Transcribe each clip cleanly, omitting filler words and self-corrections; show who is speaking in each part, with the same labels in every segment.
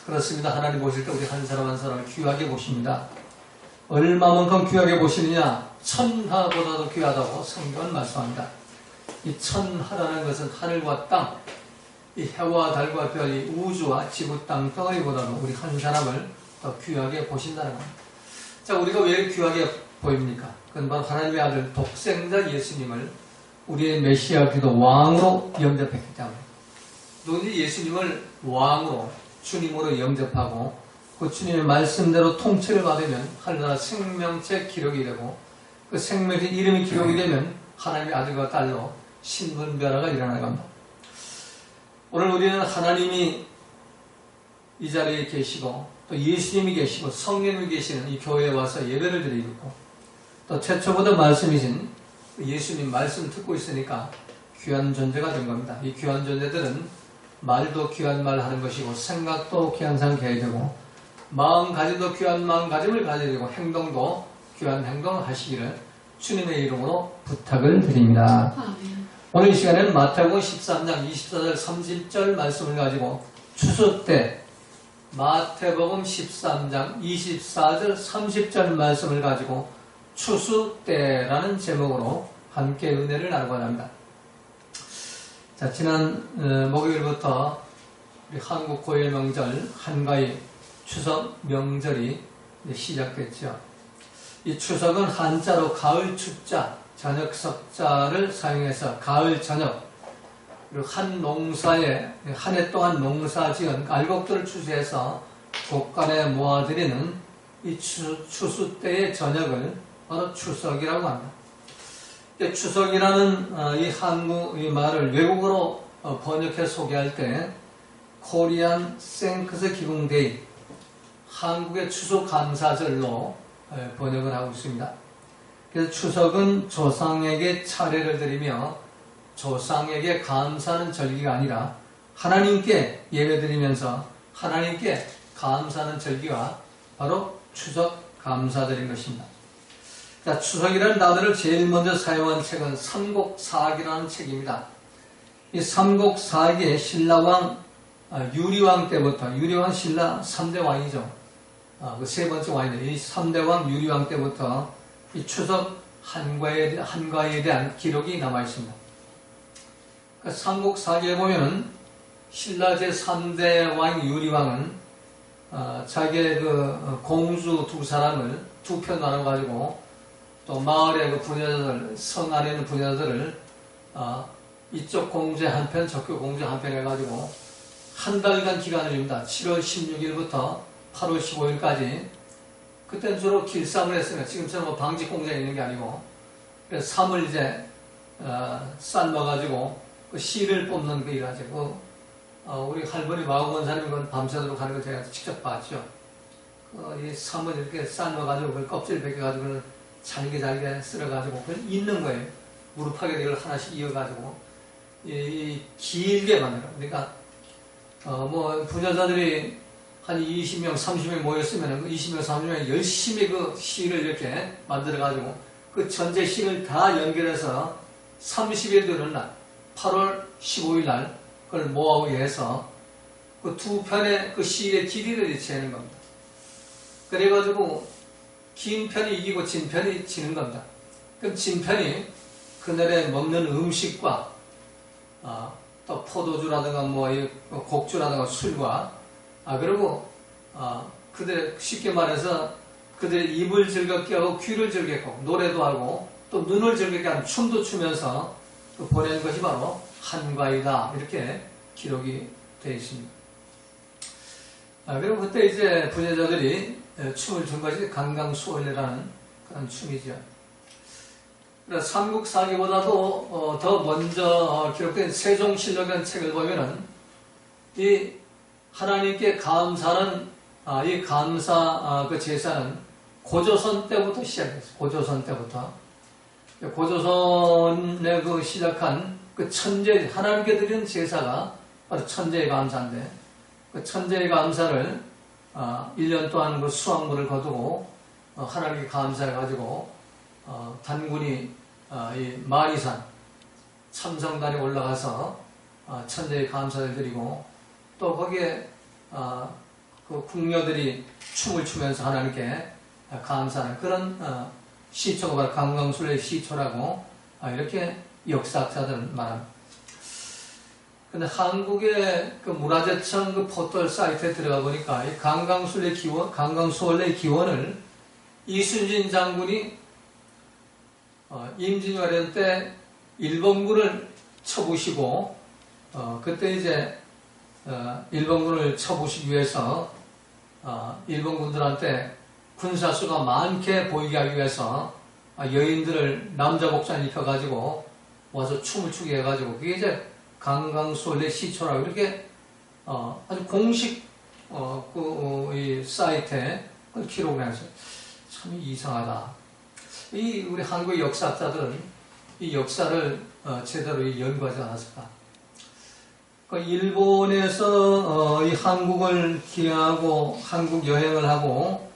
Speaker 1: 그렇습니다. 하나님 보실 때 우리 한 사람 한 사람을 귀하게 보십니다. 얼마만큼 귀하게 보시느냐? 천하보다도 귀하다고 성경은 말씀합니다. 이 천하라는 것은 하늘과 땅, 이 해와 달과 별, 이 우주와 지구 땅 덩어리보다도 우리 한 사람을 더 귀하게 보신다는 겁니다. 자, 우리가 왜 귀하게 보입니까? 그건 바로 하나님의 아들 독생자 예수님을 우리의 메시아 기도 왕으로 영접했기 때문에. 누구든지 예수님을 왕으로, 주님으로 영접하고 그 주님의 말씀대로 통치를 받으면 하늘나라 생명체 기록이 되고 그 생명체 이름이 기록이 되면 하나님의 아들과 딸로 신분 변화가 일어나는 겁니다. 오늘 우리는 하나님이 이 자리에 계시고 또 예수님이 계시고 성령님이 계시는 이 교회에 와서 예배를 드리고 또 최초부터 말씀이신 예수님 말씀 듣고 있으니까 귀한 존재가 된 겁니다. 이 귀한 존재들은 말도 귀한 말 하는 것이고 생각도 귀한 생각 해야 되고 마음가짐도 귀한 마음가짐을 가져야 되고 행동도 귀한 행동을 하시기를 주님의 이름으로 부탁을 드립니다. 오늘 이 시간에는 마태복음 13장 24절 30절 말씀을 가지고 추수 때 마태복음 13장 24절 30절 말씀을 가지고 추수 때라는 제목으로 함께 은혜를 나누고자 합니다. 자, 지난 목요일부터 우리 한국 고유 명절 한가위 추석 명절이 시작됐죠. 이 추석은 한자로 가을 추자, 저녁 석자를 사용해서 가을 저녁, 그리고 한 농사에 한 해 동안 농사 지은 알곡들을 추수해서 곳간에 모아드리는 이 추수 때의 저녁을 바로 추석이라고 합니다. 추석이라는 이 한국 이 말을 외국어로 번역해 소개할 때 코리안 생크스 기붕데이, 한국의 추수 감사절로 번역을 하고 있습니다. 그래서 추석은 조상에게 차례를 드리며 조상에게 감사하는 절기가 아니라 하나님께 예배드리면서 하나님께 감사하는 절기가 바로 추석 감사드린 것입니다. 자, 추석이라는 단어를 제일 먼저 사용한 책은 삼국사기라는 책입니다. 이 삼국사기의 신라왕 유리왕 때부터, 유리왕 신라 3대 왕이죠. 그 세 번째 왕인데, 이 3대 왕 유리왕 때부터 이 추석 한가위에 대한 기록이 남아 있습니다. 그러니까 삼국사기에 보면은 신라 제3대 왕 유리왕은 자기의 그 공주 두 사람을 두 편 나눠가지고 또 마을의 그 부녀자들, 성 안에 있는 부녀자들을 이쪽 공주에 한 편, 저쪽 공주에 한 편 해가지고 한 달간 기간을 줍니다. 7월 16일부터 8월 15일까지. 그때는 주로 길쌈을 했으면 지금처럼 뭐 방직 공장에 있는 게 아니고, 그래서 삶을 이제 삶아가지고 그 씨를 뽑는 그 일하죠. 우리 할머니 마구 권사님이 그건 밤새도록 하는 걸 제가 직접 봤죠. 이 삶을 이렇게 삶아가지고 그걸 껍질 벗겨가지고 잘게 쓸어가지고 그걸 잇는 거예요. 무릎하게 이걸 하나씩 이어가지고 길게 만들어. 그러니까 뭐 부녀자들이 한 20명, 30명 모였으면 그 20명, 30명이 열심히 그 실을 이렇게 만들어가지고 그 전체 실을 다 연결해서 30일 되는 날, 8월 15일 날 그걸 모아오게 해서 그 두 편의 그 실의 길이를 재는 겁니다. 그래가지고 긴 편이 이기고 진 편이 지는 겁니다. 그럼 진 편이 그날에 먹는 음식과 또 포도주라든가 뭐 곡주라든가 술과 그리고 그들 쉽게 말해서 그들의 입을 즐겁게 하고 귀를 즐겁게 하고 노래도 하고 또 눈을 즐겁게 하는 춤도 추면서 보내는 것이 바로 한가위다, 이렇게 기록이 되어 있습니다. 그리고 그때 이제 부녀자들이 춤을 춘 것이 강강수월래라는 그런 춤이죠. 그래서 삼국사기보다도 더 먼저 기록된 세종실록이라는 책을 보면은 이 하나님께 감사하는 이 감사 그 제사는 고조선 때부터 시작했어요. 고조선 때부터. 고조선에 그 시작한 그 천재, 하나님께 드리는 제사가 바로 천재의 감사인데, 그 천재의 감사를 1년 동안 그 수확물을 거두고 하나님께 감사해가지고 단군이 이 마리산 참성단에 올라가서 천재의 감사를 드리고 또 거기에 그 궁녀들이 춤을 추면서 하나님께 감사하는 그런 시초가 바로 강강술래의 시초라고 이렇게 역사학자들은 말합니다. 근데 한국의 그 문화재청 그 포털 사이트에 들어가 보니까 이 강강술래의 기원을 이순신 장군이 임진왜란 때 일본군을 쳐부시고 그때 이제 일본군을 쳐부시기 위해서 일본군들한테 군사수가 많게 보이게 하기 위해서 여인들을 남자 복장 입혀가지고 와서 춤을 추게 해가지고 그게 이제 강강술래 시초라고 이렇게 아주 공식 이 사이트에 그걸 기록을 해놨어요. 참 이상하다. 우리 한국의 역사학자들은 이 역사를 제대로 연구하지 않았을까. 그러니까 일본에서 이 한국을 기하고 한국 여행을 하고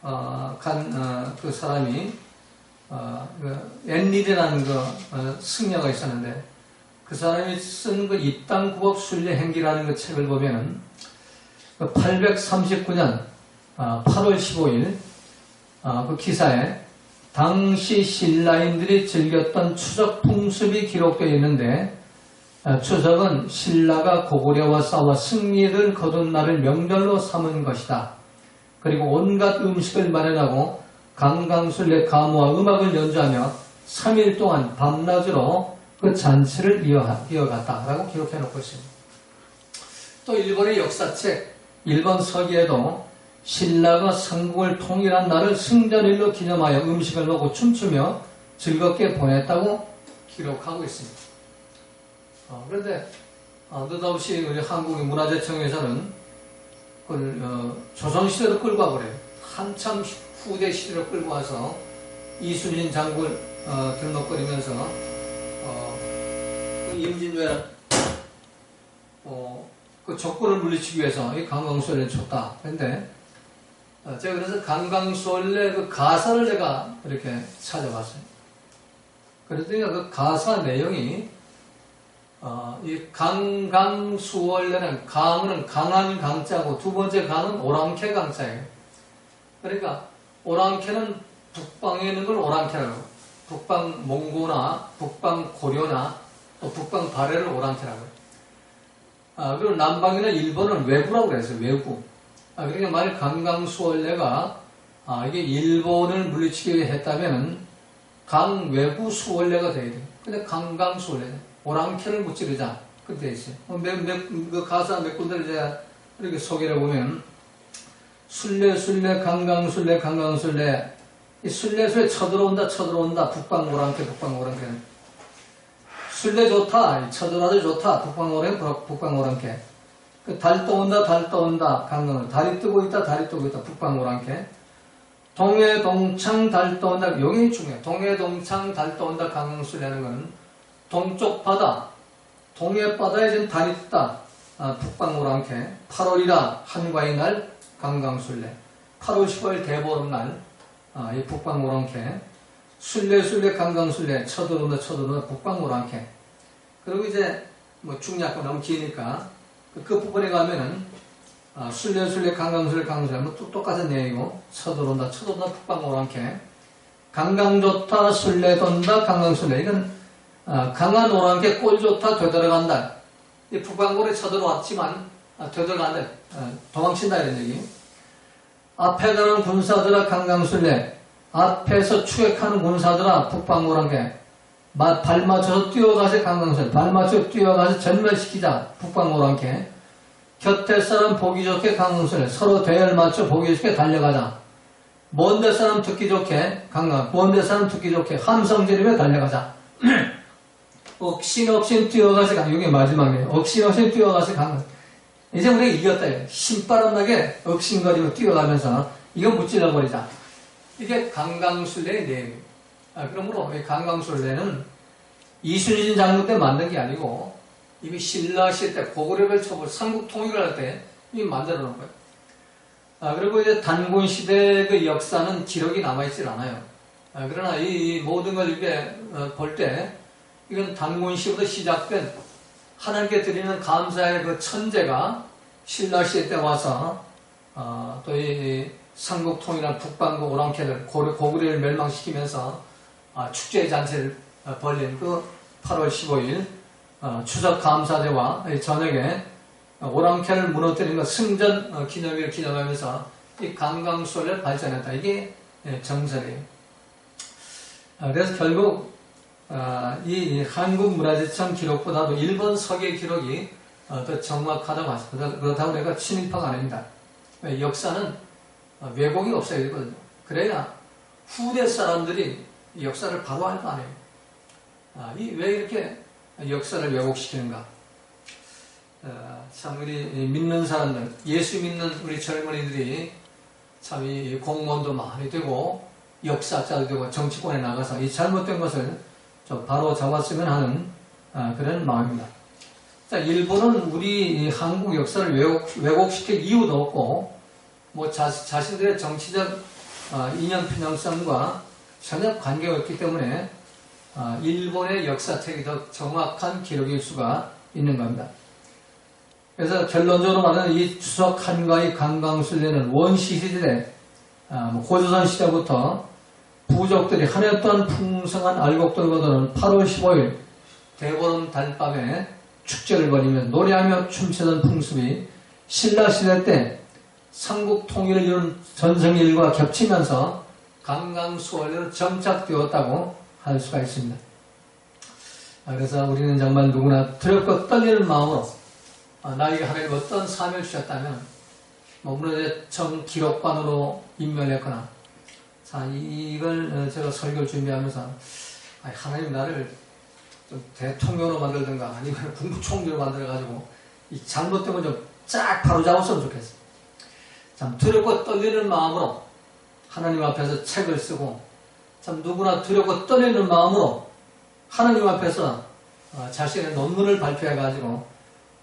Speaker 1: 간 그 사람이 앤릴이라는 승려가 있었는데 그 사람이 쓴 그 입당국업 순례행기라는 그 책을 보면은 839년 8월 15일 그 기사에 당시 신라인들이 즐겼던 추석 풍습이 기록되어 있는데 추석은 신라가 고구려와 싸워 승리를 거둔 날을 명절로 삼은 것이다. 그리고 온갖 음식을 마련하고 강강술래 가무와 음악을 연주하며 3일 동안 밤낮으로 그 잔치를 이어갔다라고 기록해 놓고 있습니다. 또 일본의 역사책 일본 서기에도 신라가 삼국을 통일한 날을 승전일로 기념하여 음식을 먹고 춤추며 즐겁게 보냈다고 기록하고 있습니다. 그런데 느닷없이 우리 한국의 문화재청에서는 그걸 조선시대로 끌고 와버려요. 한참 후대 시대로 끌고 와서 이순신 장군을 들먹거리면서 그 임진왜란 그 적군을 물리치기 위해서 이 강강술래를 쳤다. 그런데 제가 그래서 강강술래 그 가사를 제가 이렇게 찾아봤어요. 그랬더니 그 가사 내용이 이 강강수월래는 강은 강한 강자고 두 번째 강은 오랑캐 강자예요. 그러니까 오랑캐는 북방에 있는 걸 오랑캐라고, 북방 몽고나 북방 고려나 또 북방 발해를 오랑캐라고 해요. 그리고 남방이나 일본은 외구라고 그랬어요. 외구. 그러니까 만약 강강수월래가 이게 일본을 물리치기 했다면 강외구 수월래가 돼야 돼요. 근데 강강수월래, 오랑캐를 무찌르자. 그렇게 돼 있어요. 그 가사 몇 군데를 제가 이렇게 소개를 해보면 술래 강강술래 강강술래 이 술래술래 쳐들어온다 북방 오랑캐 술래 좋다 쳐들어와도 좋다 북방 오랑캐 달 떠온다 강강술 달이 뜨고 있다 북방 오랑캐 동해 동창 달 떠온다 여기 중요해. 동해 동창 달 떠온다 강강술래라는 것은 동쪽 바다 동해 바다에 지금 달이 떴다 북방 오랑캐 8월이라 한과의 날 강강술래 8월 15일 대보름날 이 북방 오랑캐 술래 강강술래 쳐들어온다 북방 오랑캐 그리고 이제 뭐 중약과 너무 기니까 그 부분에 가면은 술래 강강술래 뭐 똑같은 내용이고 쳐들어온다 북방 오랑캐 강강 좋다 술래 돈다 강강술래 이건 강한 오랑캐 꼴 좋다 되돌아간다 이 북방고래 쳐들어왔지만 되돌아간다 도망친다 이런 얘기. 앞에 가는 군사들아 강강술래 앞에서 추격하는 군사들아 북방 오랑캐 발 맞춰서 뛰어가서 강강술래 발 맞춰서 뛰어가서 전멸시키자 북방 오랑캐 곁에 사람 보기 좋게 강강술래 서로 대열 맞춰 보기 좋게 달려가자 먼데 사람 듣기 좋게 먼데 사람 듣기 좋게 함성 지르며 달려가자 억신 뛰어가서 이게 마지막이에요. 억신 뛰어가서 이제 우리가 이겼다. 신바람나게 억신거리고 뛰어가면서 이거 무찔러버리자. 이게 강강술래의 내용이에요. 그러므로 이 강강술래는 이순신 장군 때 만든 게 아니고 이미 신라시대 때 고구려를 쳐볼 삼국 통일을 할 때 이미 만들어 놓은 거예요. 그리고 이제 단군 시대 그 역사는 기록이 남아있질 않아요. 그러나 이 모든 걸 이렇게 볼 때 이건 단군 시부터 시작된 하나님께 드리는 감사의 그 천재가 신라시대 때 와서 또 이 삼국통일한 북반구 오랑캐를 고구려를 멸망시키면서 축제 잔치를 벌린 그 8월 15일 추석 감사제와 저녁에 오랑캐를 무너뜨린 그 승전 기념일을 기념하면서 이 강강수월을 발전했다. 이게 정설이에요. 그래서 결국 이 한국문화재청 기록보다도 일본 서계 기록이 더 정확하다고 하십니다. 그렇다고 내가 친일파가 아닙니다. 역사는 왜곡이 없어야 되거든요. 그래야 후대 사람들이 역사를 바로 알 거 아니에요. 왜 이렇게 역사를 왜곡시키는가? 참 우리 믿는 사람들, 예수 믿는 우리 젊은이들이 참 이 공무원도 많이 되고 역사자도 되고 정치권에 나가서 이 잘못된 것을 좀 바로 잡았으면 하는 그런 마음입니다. 자, 일본은 우리 한국 역사를 왜곡시킬 이유도 없고 뭐 자신들의 정치적 이념 편향성과 전혀 관계가 없기 때문에 일본의 역사책이 더 정확한 기록일 수가 있는 겁니다. 그래서 결론적으로 말하면 이 추석 한가위 강강술래는 원시시대 고조선 시대부터 부족들이 한 해 동안 풍성한 알곡들을 거두는 8월 15일 대보름 달밤에 축제를 벌이며 노래하며 춤추던 풍습이 신라시대 때 삼국 통일을 이룬 전성일과 겹치면서 강강수월로 정착되었다고 할 수가 있습니다. 그래서 우리는 정말 누구나 두렵고 떨리는 마음으로 나에게 하나님 어떤 사명을 주셨다면 문화재청 기록관으로 임명했거나 자, 이걸 제가 설교를 준비하면서 하나님 나를 좀 대통령으로 만들든가 아니면 국무총리로 만들어가지고 이 잘못된 걸 좀 쫙 바로잡았으면 좋겠어요. 참 두렵고 떨리는 마음으로 하나님 앞에서 책을 쓰고 참 누구나 두렵고 떨리는 마음으로 하나님 앞에서 자신의 논문을 발표해가지고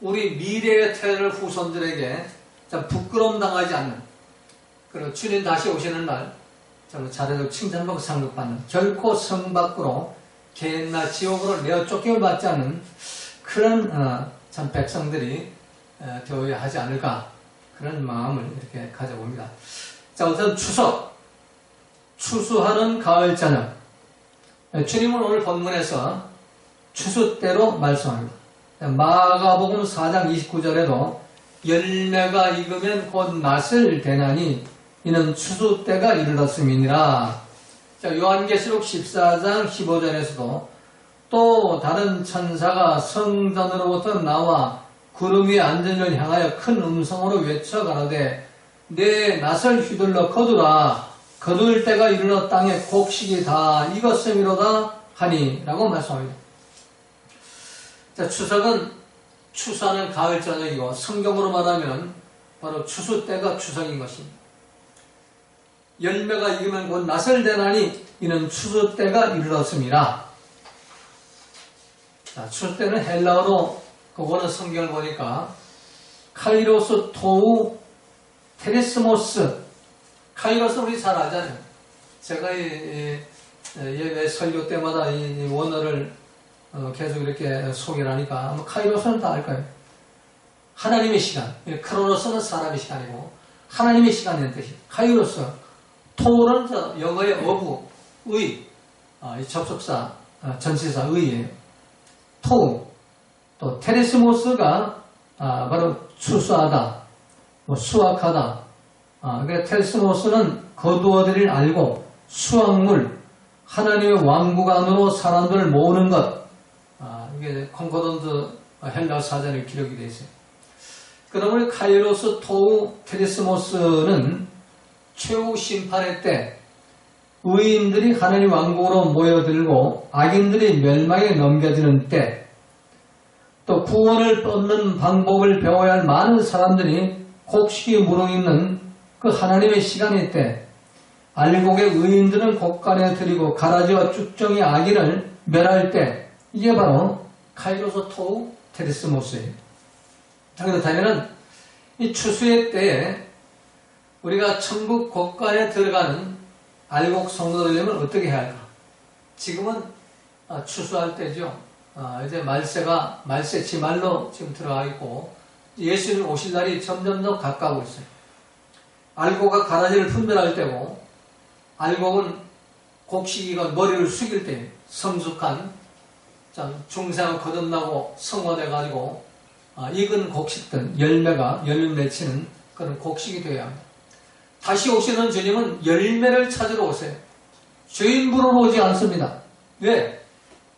Speaker 1: 우리 미래의 태어날 후손들에게 참 부끄러움 당하지 않는 그리고 주님 다시 오시는 날 잘해도 칭찬받고 상급받는 결코 성 밖으로 개나 지옥으로 내어 쫓김을 받지 않는 그런 참 백성들이 되어야 하지 않을까 그런 마음을 이렇게 가져봅니다. 자, 우선 추석 추수하는 가을 저녁 주님은 오늘 본문에서 추수 때로 말씀합니다. 마가복음 4장 29절에도 열매가 익으면 곧 낫을 대나니 이는 추수 때가 이르렀음이니라. 자, 요한계시록 14장 15절에서도 또 다른 천사가 성전으로부터 나와 구름 위에 앉은 이를 향하여 큰 음성으로 외쳐 가라되 내 낫을 휘둘러 거두라 거둘 때가 이르러 땅에 곡식이 다 익었음이로다 하니 라고 말씀합니다. 자, 추석은 추수하는 가을 저녁이고 성경으로 말하면 바로 추수 때가 추석인 것입니다. 열매가 익으면 곧 낫을 대나니 이는 추수 때가 이르렀습니다. 자, 추수 때는 헬라어로 그 원어 성경을 보니까 카이로스 토우 테리스모스 카이로스 우리 잘 알잖아요. 제가 예배 설교 때마다 이 원어를 계속 이렇게 소개를 하니까 카이로스는 다 알까요? 하나님의 시간. 크로노스는 사람의 시간이고 하나님의 시간이라는 뜻이에요. 카이로스 토우는 영어의 어부, 의, 접속사, 전치사 의예요. 토우. 또 테리스모스가 바로 추수하다, 수확하다. 그러니까 테리스모스는 거두어들일 알고 수확물, 하나님의 왕국 안으로 사람들을 모으는 것. 이게 콩코던트 헬라 사전에 기록이 되어 있어요. 그러면 카이로스 토우 테리스모스는 최후 심판의 때 의인들이 하나님 왕국으로 모여들고 악인들이 멸망에 넘겨지는 때 또 구원을 얻는 방법을 배워야 할 많은 사람들이 곡식이 무르익는 그 하나님의 시간일 때 알곡의 의인들은 곡간에 들이고 가라지와 쭉정이 악인을 멸할 때 이게 바로 카이로스 토우 테리스모스예요. 그렇다면 이 추수의 때에 우리가 천국 곡간에 들어가는 알곡 성도들 되려면 어떻게 해야 할까? 지금은 추수할 때죠. 이제 말세치 말로 지금 들어가 있고 예수님 오실 날이 점점 더 가까우고 있어요. 알곡과 가라지를 분별할 때고, 알곡은 곡식이가 머리를 숙일 때 성숙한 중생을 거듭나고 성화돼가지고 익은 곡식들, 열매 맺히는 그런 곡식이 되어야 합니다. 다시 오시는 주님은 열매를 찾으러 오세요. 죄인 부르러 오지 않습니다. 왜?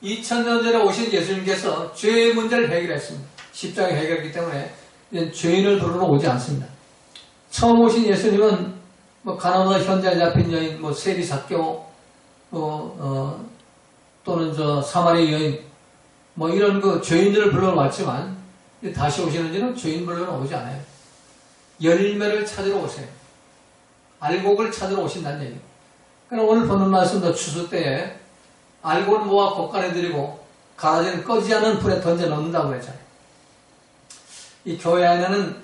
Speaker 1: 2000년 전에 오신 예수님께서 죄의 문제를 해결했습니다. 십자가에 해결했기 때문에 이제 죄인을 부르러 오지 않습니다. 처음 오신 예수님은 가나다 현장에 잡힌 여인, 세리 삭개오, 또는 사마리 여인, 이런 죄인들을 불러 왔지만 다시 오시는지는 죄인 불러 오지 않아요. 열매를 찾으러 오세요. 알곡을 찾으러 오신다는 얘기예요. 그럼 오늘 보는 말씀도 추수 때에 알곡을 모아 곡간에 들이고 가라지는 꺼지지 않은 불에 던져 넣는다고 했잖아요. 이 교회 안에는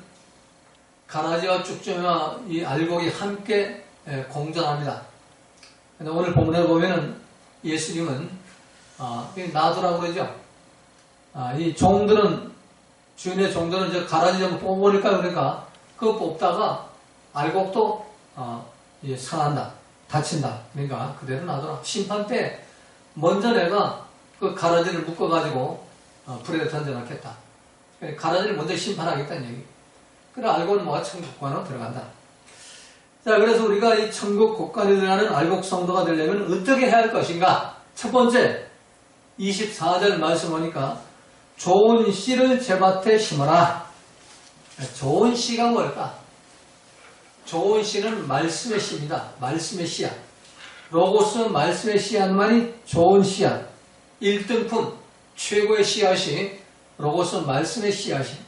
Speaker 1: 가라지와 쭉정이와 이 알곡이 함께 공존합니다. 근데 오늘 본문에 보면은 예수님은 놔두라고 그러죠. 이 종들은, 주인의 종들은 저 가라지 좀 뽑아버릴까 그러니까 그거 뽑다가 알곡도 상한다, 다친다. 그러니까 그대로 놔둬라. 심판 때 먼저 내가 그 가라지를 묶어가지고 불에 던져놓겠다. 가라지를 먼저 심판하겠다는 얘기. 그래 알고는 뭐가 천국 곡간으로 들어간다. 자, 그래서 우리가 이 천국 곡간에 들어가는 알곡 성도가 되려면 어떻게 해야 할 것인가? 첫 번째, 24절 말씀 보니까 좋은 씨를 제 밭에 심어라. 좋은 씨가 뭘까? 좋은 씨는 말씀의 씨입니다. 말씀의 씨앗. 로고스 말씀의 씨앗만이 좋은 씨앗. 1등품 최고의 씨앗이 로고스 말씀의 씨앗이.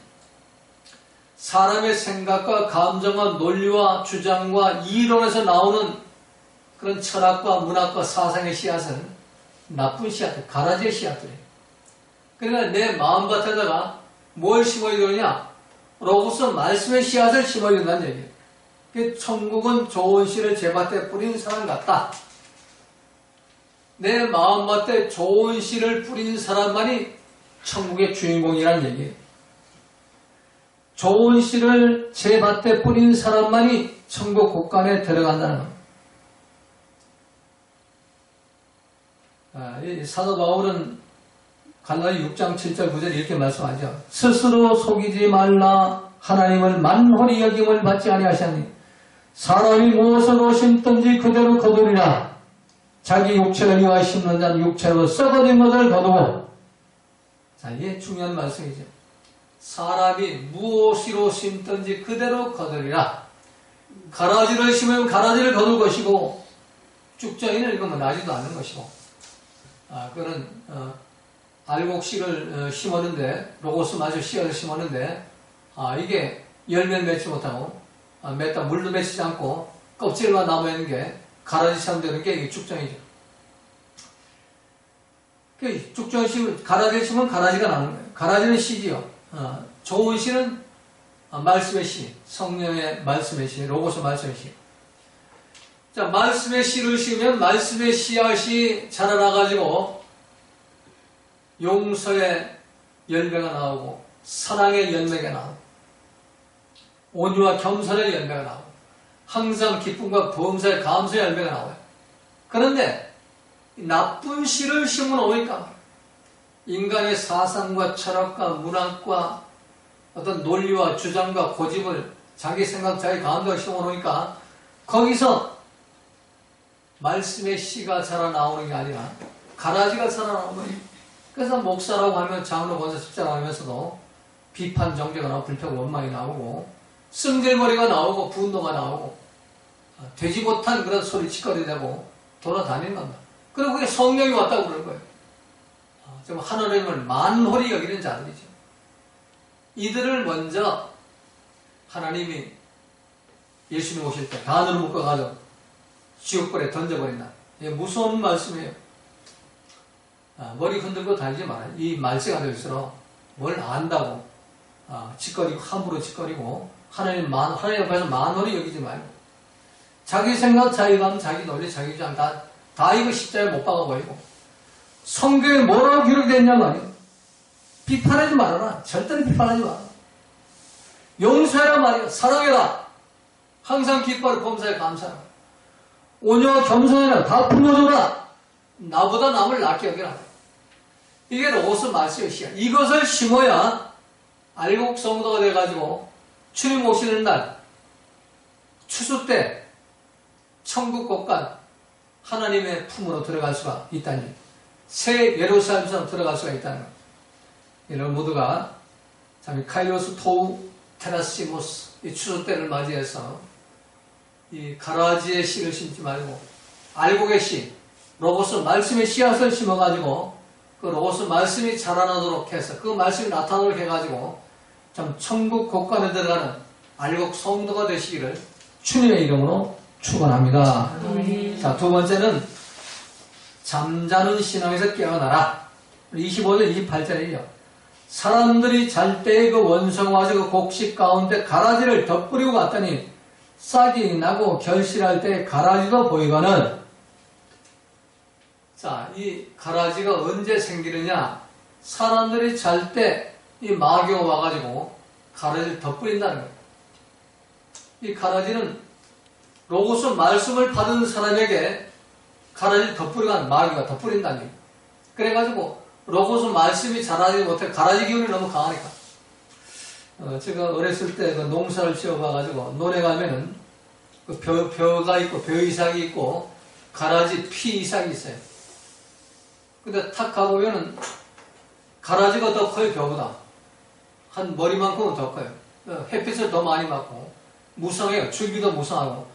Speaker 1: 사람의 생각과 감정과 논리와 주장과 이론에서 나오는 그런 철학과 문학과 사상의 씨앗은 나쁜 씨앗들, 가라지의 씨앗들이에요. 그러니까 내 마음밭에다가 뭘 심어야 되느냐? 로고스 말씀의 씨앗을 심어야 된다는 얘기예요. 천국은 좋은 씨를 제 밭에 뿌린 사람 같다. 내 마음밭에 좋은 씨를 뿌린 사람만이 천국의 주인공이라는 얘기예요. 좋은 씨를 제 밭에 뿌린 사람만이 천국 곳간에 들어간다는 겁니다. 사도 바울은 갈라디 6장 7절 9절 이렇게 말씀하죠. 스스로 속이지 말라. 하나님을 만홀히 여김을 받지 아니하시니 사람이 무엇으로 심든지 그대로 거두리라. 자기 육체를 위하여 심는 자는 육체로 썩어진 것을 거두고. 자, 이게 중요한 말씀이죠. 사람이 무엇으로 심든지 그대로 거두리라. 가라지를 심으면 가라지를 거둘 것이고, 쭉정이는 이거 나지도 않는 것이고, 그거는 알곡씨를 심었는데, 로고스 마저 씨앗을 심었는데, 이게 열매를 맺지 못하고, 맺다 물도 맺히지 않고, 껍질만 남아있는 게 가라지처럼 되는 게 이게 쭉정이죠. 쭉정이 심으면, 가라지를 심으면 가라지가 나는 거예요. 가라지는 씨지요. 좋은 씨는 말씀의 씨, 성령의 말씀의 씨, 로고스 말씀의 씨. 자, 말씀의 씨를 심으면 말씀의 씨앗이 자라나가지고 용서의 열매가 나오고 사랑의 열매가 나오고 온유와 겸손의 열매가 나오고 항상 기쁨과 범사의 감사의 열매가 나와요. 그런데 나쁜 씨를 심어놓으니까 인간의 사상과 철학과 문학과 어떤 논리와 주장과 고집을 자기 생각, 자기 감정을 심어놓으니까 거기서 말씀의 씨가 자라나오는 게 아니라 가라지가 자라나오는 거예요. 그래서 목사라고 하면 장로, 권사, 십자라고 하면서도 비판, 정죄가 나오고 불평, 원망이 나오고 승질머리가 나오고 분노가 나오고 되지 못한 그런 소리 짓거리되고 돌아다니는 겁니다. 그리고 그게 성령이 왔다고 그러는 거예요. 좀 하나님을 만홀히 여기는 자들이죠. 이들을 먼저 하나님이 예수님 오실 때 단으로 묶어가지고 지옥불에 던져버린다. 이게 무서운 말씀이에요. 머리 흔들고 다니지 말아요. 이 말세가 될수록 뭘 안다고 짓거리고 함부로 짓거리고 하나님 앞에서 만홀히 여기지 말고 자기 생각, 자기 감, 자기 논리, 자기 주장 다 이거 십자가에 못 박아버리고 성경에 뭐라고 기록되었냐 말이에요. 비판하지 말아라. 절대로 비판하지 마라. 용서해라 말이야. 사랑해라. 항상 기뻐하고 범사에 감사하라. 온유와 겸손해라. 다 품어줘라. 나보다 남을 낫게 여기라. 이게 로고스 말씀이시야. 이것을 심어야 알곡 성도가 돼가지고 주님 오시는 날 추수 때 천국 곳간 하나님의 품으로 들어갈 수가 있다니, 새 예루살렘처럼 들어갈 수가 있다는 것. 이런 모두가 참 카이로스 토우 테라시모스 이 추수 때를 맞이해서 이 가라지의 씨를 심지 말고 알곡의 씨, 로고스 말씀의 씨앗을 심어가지고 그 로고스 말씀이 자라나도록 해서 그 말씀이 나타나도록 해가지고 참 천국 곳간에 들어가는 알곡 성도가 되시기를 주님의 이름으로 축원합니다. 자, 두 번째는 잠자는 신앙에서 깨어나라. 25절 28절이요. 사람들이 잘 때의 그 원성화지 그 곡식 가운데 가라지를 덧뿌리고 갔더니 싹이 나고 결실할 때 가라지도 보이거늘. 자, 이 가라지가 언제 생기느냐? 사람들이 잘 때 이 마귀가 와가지고 가라지를 덧뿌린다는 거예요. 이 가라지는 로고스 말씀을 받은 사람에게 가라지를 덧뿌리고 마귀가 덧뿌린다는 거예요. 그래가지고 로고스 말씀이 자라지 못해 가라지 기운이 너무 강하니까. 제가 어렸을 때 그 농사를 지어봐가지고 논에 가면은 그 벼가 있고 벼 이삭이 있고 가라지 피 이삭이 있어요. 근데 탁 가보면은 가라지가 더 커요, 벼보다. 한 머리만큼은 더 커요. 햇빛을 더 많이 맞고 무성해요. 줄기도 무성하고.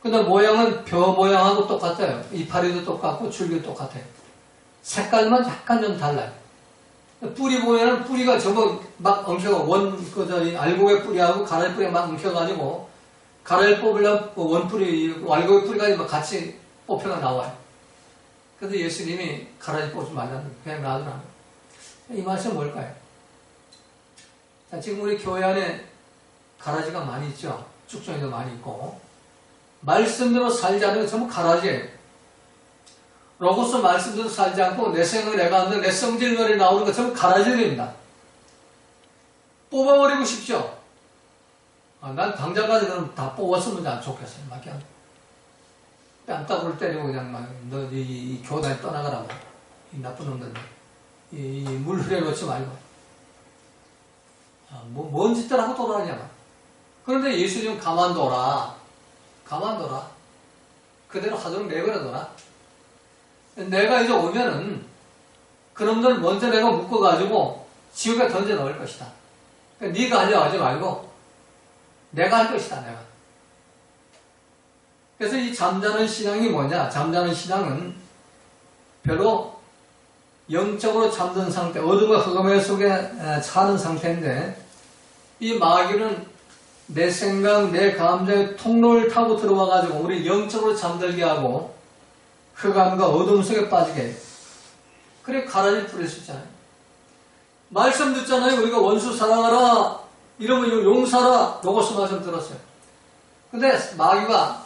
Speaker 1: 근데 모양은 벼 모양하고 똑같아요. 이파리도 똑같고 줄기도 똑같아요. 색깔만 약간 좀 달라요. 뿌리 보면은 뿌리가 저거 막 엉켜가 알곡의 뿌리하고 가라지 뿌리가 막 엉켜가지고 가라지 뽑으려면 원뿌리, 알곡의 뿌리가 막 같이 뽑혀가 나와요. 그래서 예수님이 가라지 뽑지 말라는 그냥 놔두라는 거예요. 이 말씀은 뭘까요? 자, 지금 우리 교회 안에 가라지가 많이 있죠. 쭉정이도 많이 있고 말씀대로 살지 않으면 전부 가라지예요. 로고스 말씀대로 살지 않고 내 생각을 내가 하는 내 성질놀이 나오는 것 전부 가라지들입니다. 뽑아버리고 싶죠. 난 당장까지 그럼 다 뽑았으면 좋겠어요. 막 그냥 뺨따구를 때리고 그냥 막 너 이 교단에 떠나가라고. 이 나쁜 놈들. 이 물 흐려놓지 말고. 뭔 짓들 하고 돌아다니냐. 그런데 예수님은 가만둬라. 가만둬라. 그대로 하도록 내버려둬라. 내가 이제 오면은 그놈들 먼저 내가 묶어가지고 지옥에 던져 넣을 것이다. 그러니까 네가 하려고 하지 말고 내가 할 것이다. 내가. 그래서 이 잠자는 신앙이 뭐냐? 잠자는 신앙은 별로 영적으로 잠든 상태, 어둠과 흑암의 속에 사는 상태인데 이 마귀는 내 생각, 내 감정의 통로를 타고 들어와가지고 우리 영적으로 잠들게 하고 흑암과 어둠 속에 빠지게 해요. 그래 가라지 뿌릴 수 있잖아요. 말씀 듣잖아요. 우리가 원수 사랑하라. 이러면 용사라. 로고스 말씀 들었어요. 근데 마귀가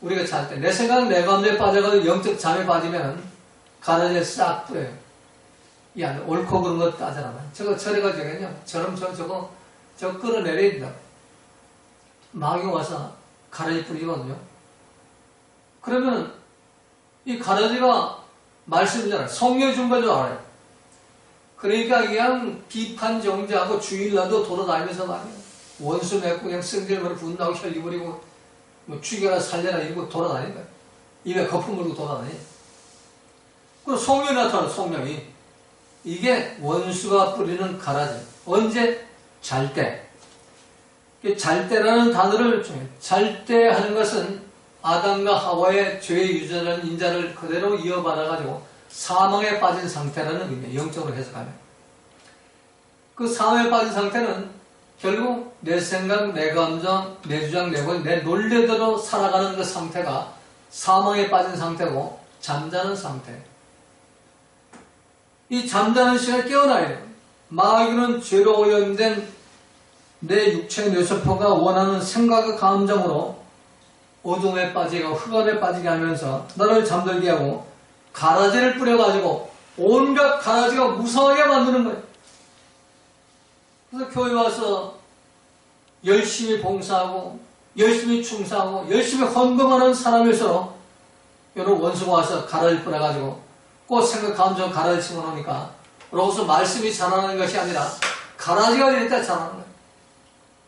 Speaker 1: 우리가 잘 때 내 생각, 내 감정에 빠져가지고 영적 잠에 빠지면 가라지에 싹 뿌려요. 야, 옳고 그런 거 따져라. 저거 저래가지고요. 저거 끌어내려야 된다. 마귀가 와서 가라지 뿌리거든요. 그러면 이 가라지가 말씀이잖아요. 성령의 준비인 줄 알아요. 그러니까 그냥 비판 정죄하고 주일날도 돌아다니면서 말이에요. 원수 맺고 그냥 성질머리 분나고 혈기 부리고 뭐 죽여라 살려라 이러고 돌아다니는 거예요. 입에 거품 물고 돌아다니요. 그리고 성령이 나타나요. 성령이. 이게 원수가 뿌리는 가라지. 언제? 잘 때. 잘 때라는 단어를 잘 때 하는 것은 아담과 하와의 죄의 유전하는 인자를 그대로 이어받아가지고 사망에 빠진 상태라는 의미예요. 영적으로 해석하면. 그 사망에 빠진 상태는 결국 내 생각, 내 감정, 내 주장, 내 논리대로 살아가는 그 상태가 사망에 빠진 상태고 잠자는 상태. 이 잠자는 시간에 깨어나야 돼요. 마귀는 죄로 오염된 내 육체 뇌세포가 원하는 생각과 감정으로 어둠에 빠지고 흑암에 빠지게 하면서 너를 잠들게 하고 가라지를 뿌려가지고 온갖 가라지가 무성하게 만드는 거예요. 그래서 교회 와서 열심히 봉사하고 열심히 충성하고 열심히 헌금하는 사람일수록 여러분 원수가 와서 가라를 뿌려가지고 꽃 생각 감정 가라를 심어놓으니까 그러고서 말씀이 자라는 것이 아니라 가라지가 될 때 자라는 거예요.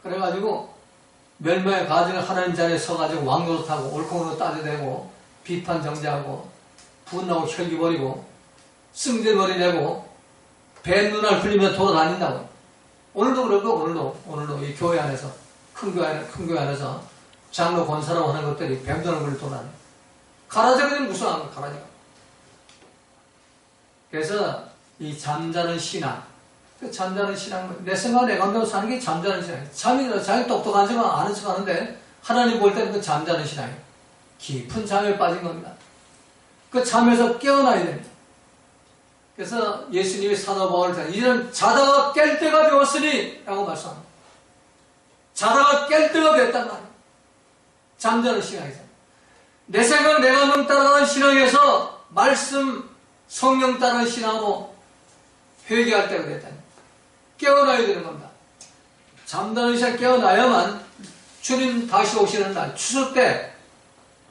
Speaker 1: 그래가지고 멸망의 가정을 하나님 자리에 서가지고 왕노릇하고 옳고 따져대고 비판 정죄하고 분나고 혈기 버리고 승질머리 내고 배 눈알 굴리며 돌아다닌다고. 오늘도 그러고 오늘도 이 교회 안에서 큰 교회 안에서 장로 권사라고 하는 것들이 뱀눈알 굴리 돌아다니. 가라지가 그냥 무서워하는 거야. 가라지가. 그래서 이 잠자는 신앙, 그 잠자는 신앙, 내 생각 내 감대로 사는 게 잠자는 신앙이에요. 잠이 자기 똑똑한 척은 아는 척 하는데 하나님 볼 때는 그 잠자는 신앙이에요. 깊은 잠에 빠진 겁니다. 그 잠에서 깨어나야 됩니다. 그래서 예수님이 사도 바울을 때 이제는 자다가 깰 때가 되었으니 라고 말씀합니다. 자다가 깰 때가 됐단 말이에요. 잠자는 신앙에서. 내 생각 내 감정 따라가는 신앙에서 말씀 성령 따르는 신앙으로 회개할 때가 됐다. 깨어나야 되는 겁니다. 잠자는 시간 깨어나야만 주님 다시 오시는 날 추수 때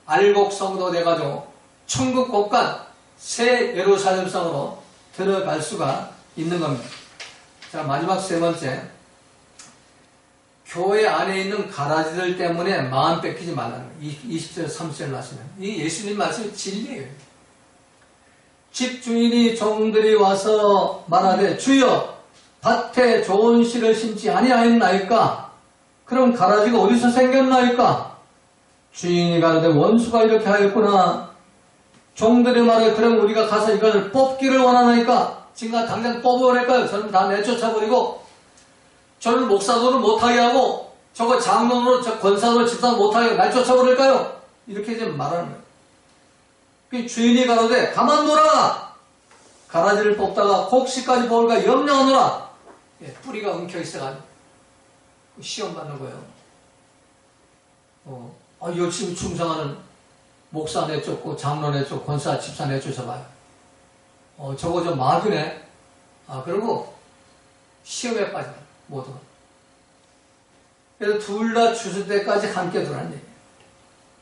Speaker 1: 알곡 성도 돼가지고 천국 곳간 새 예루살렘 성으로 들어갈 수가 있는 겁니다. 자, 마지막 세 번째, 교회 안에 있는 가라지들 때문에 마음 뺏기지 말라는 거예요. 20절 30절 말씀은 이 예수님 말씀이 진리예요. 집주인이 종들이 와서 말하되 주여 밭에 좋은 씨를 심지 아니하였나이까? 그럼 가라지가 어디서 생겼나이까? 주인이 가라되 원수가 이렇게 하였구나. 종들이 말해 그럼 우리가 가서 이것을 뽑기를 원하나이까? 지금 당장 뽑아버릴까요? 저는 다 내쫓아버리고 저를 목사도를 못하게 하고 저거 장로로 저 권사도를 집사도 못하게 하고 내쫓아버릴까요? 이렇게 지금 말하는 거예요. 그 주인이 가로되 가만둬라. 가라지를 뽑다가 곡식까지 뽑을까 염려하노라. 예, 뿌리가 엉켜 있어가지고 시험 받는 거예요. 열심히 충성하는 목사 내쫓고 장로 내쫓고 권사 집사 내쫓아봐요. 저거 좀 마귀네. 그리고 시험에 빠져요. 모두가. 그래서 둘 다 추수 때까지 함께 두라는 얘기예요.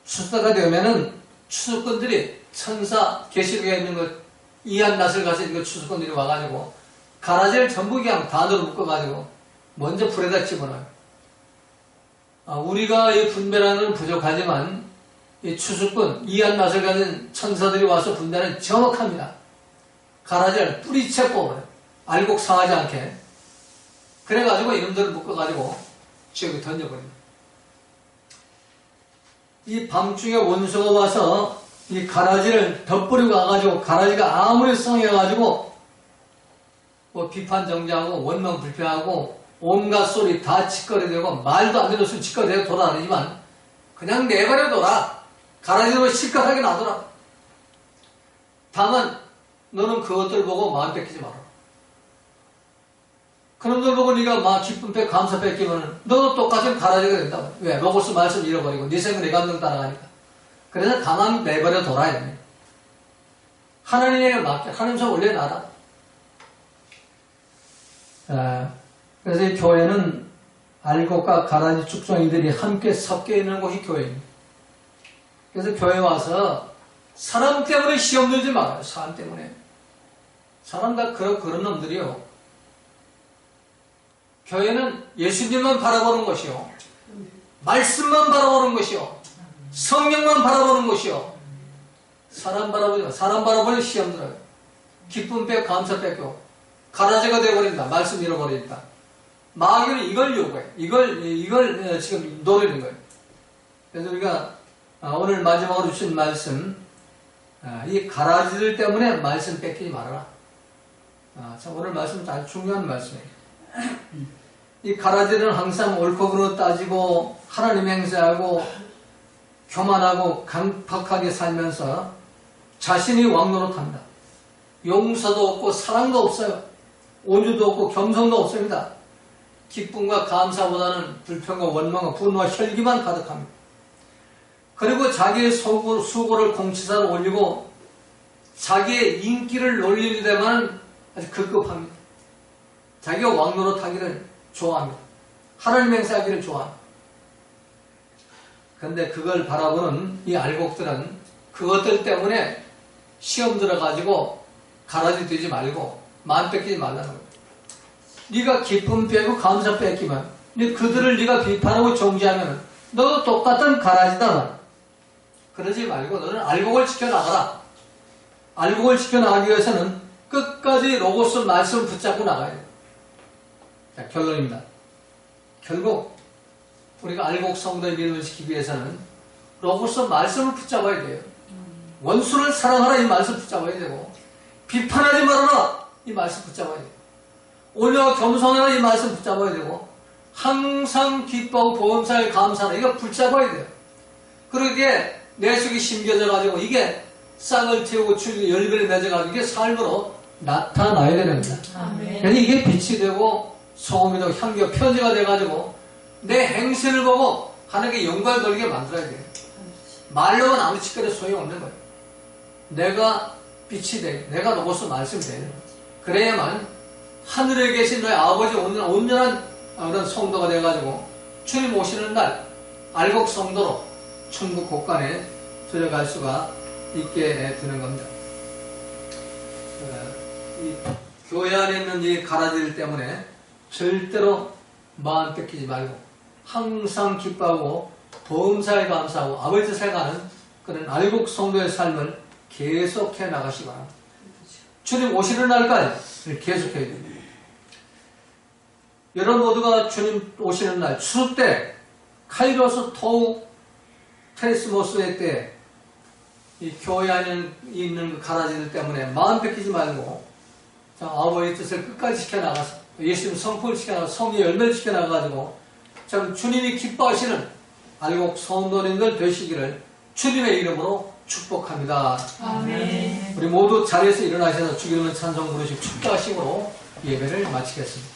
Speaker 1: 추수 때가 되면은 추수꾼들이 천사 계시록에 있는 것 이한 낫을 가진 그 추수꾼들이 와가지고 가라지를 전부 그냥 단으로 묶어가지고 먼저 불에다 집어넣어요. 우리가 이 분별하는 부족하지만 이 추수꾼 이한 낫을 가진 천사들이 와서 분별은 정확합니다. 가라지를 뿌리채 뽑아요. 알곡 상하지 않게. 그래가지고 이놈들을 묶어가지고 지역에 던져버립니다. 이 밤중에 원수가 와서 이 가라지를 덧뿌리고 와가지고 가라지가 아무리 성해가지고 뭐 비판 정죄하고 원망 불평하고 온갖 소리 다 치꺼리대고 말도 안 되는 소리 치꺼리대고 돌아다니지만 그냥 내버려둬라. 가라지로 실컷하게 놔둬라. 다만 너는 그것들 보고 마음 뺏기지 마라. 그놈들 보고 네가 막 기쁨 뺏 감사 뺏기면 너도 똑같은 가라지가 된다. 왜? 로고스 말씀 잃어버리고 네 생각 내 감정 따라가니까. 그래서 가만히 내버려 둬야 됩니다. 하나님에게 맡겨. 하나님께서 올려놔라. 그래서 이 교회는 알곡과 가라지 축성이들이 함께 섞여 있는 곳이 교회입니다. 그래서 교회 와서 사람 때문에 시험 들지 말아요. 사람 때문에. 사람 다 그런 놈들이요. 교회는 예수님만 바라보는 것이요. 말씀만 바라보는 것이요. 성령만 바라보는 것이요. 사람 바라보지 마. 사람 바라보니 시험 들어요. 기쁨 뺏고 감사 뺏고 가라지가 되어버린다. 말씀 잃어버린다. 마귀는 이걸 요구해. 이걸 지금 노리는 거예요. 그래서 우리가 오늘 마지막으로 주신 말씀, 이 가라지들 때문에 말씀 뺏기지 말아라. 참 오늘 말씀 아주 중요한 말씀이에요. 이 가라지는 항상 옳고 그르 따지고 하나님 행세하고 교만하고 강팍하게 살면서 자신이 왕노릇합니다. 용서도 없고 사랑도 없어요. 온유도 없고 겸손도 없습니다. 기쁨과 감사보다는 불평과 원망과 분노와 혈기만 가득합니다. 그리고 자기의 수고를 공치사로 올리고 자기의 인기를 놀리는 데만 아주 급급합니다. 자기가 왕노릇하기를 좋아합니다. 하나님 행사하기를 좋아합니다. 근데 그걸 바라보는 이 알곡들은 그것들 때문에 시험 들어가지고 가라지 되지 말고 마음 뺏기지 말라는 거예요. 네가 기쁨 빼고 감사 뺏기면 그들을 네가 비판하고 정죄하면 너도 똑같은 가라지다. 그러지 말고 너는 알곡을 지켜나가라. 알곡을 지켜나가기 위해서는 끝까지 로고스 말씀을 붙잡고 나가야 돼요. 자, 결론입니다. 결국 우리가 알곡 성도의 믿음을 지키기 위해서는 로고스 말씀을 붙잡아야 돼요. 원수를 사랑하라 이 말씀 붙잡아야 되고, 비판하지 말아라 이 말씀 붙잡아야 돼요. 오히려 겸손하라 이 말씀 붙잡아야 되고, 항상 기뻐하고 보험사에 감사하라 이거 붙잡아야 돼요. 그러기에 내 속이 심겨져 가지고 이게 싹을 틔우고 열매를 맺어 가지고 이게 삶으로 나타나야 되는 겁니다. 그래서 이게 빛이 되고 소금이 되고 향기가 편지가 돼 가지고 내 행세를 보고 하나님께 영광을 돌리게 만들어야 돼요. 말로는 아무 짓거리 소용없는 거예요. 내가 빛이 돼, 내가 로고스 말씀이 돼요. 그래야만 하늘에 계신 너의 아버지 온전한 그런 성도가 돼가지고 주님 오시는 날 알곡 성도로 천국 곳간에 들어갈 수가 있게 되는 겁니다. 이 교회 안에 있는 이 가라지들 때문에 절대로 마음 뺏기지 말고 항상 기뻐하고 범사에 감사하고 아버지 뜻에 가는 그런 알곡 성도의 삶을 계속해 나가시기 바랍니다. 주님 오시는 날까지 계속해야 됩니다. 여러분 모두가 주님 오시는 날 추수 때 카이로스 토우 테리스모스의 때 이 교회 안에 있는 가라지들 때문에 마음 뺏기지 말고 아버지의 뜻을 끝까지 지켜나가서 예수님 성품을 지켜나가서 성의 열매를 지켜나가가지고 참 주님이 기뻐하시는 알곡 성도님들 되시기를 주님의 이름으로 축복합니다.
Speaker 2: 아멘.
Speaker 1: 우리 모두 자리에서 일어나셔서 주기 이름을 찬송 부르시고 축도하심으로 예배를 마치겠습니다.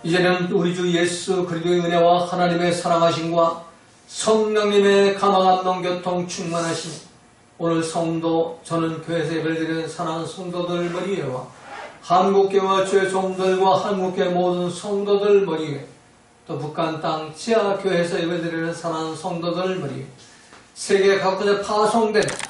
Speaker 1: 이제는 우리 주 예수 그리스도의 은혜와 하나님의 사랑하심과 성령님의 감화감동 교통 충만하심, 오늘 성도 저는 교회에서 예배를 드리는 사랑하는 성도들 머리에와 한국교회와 주의 종들과 한국교회 모든 성도들 머리에, 또 북한 땅 지하교회에서 예배를 드리는 사랑하는 성도들 머리에, 세계 각국에 파송된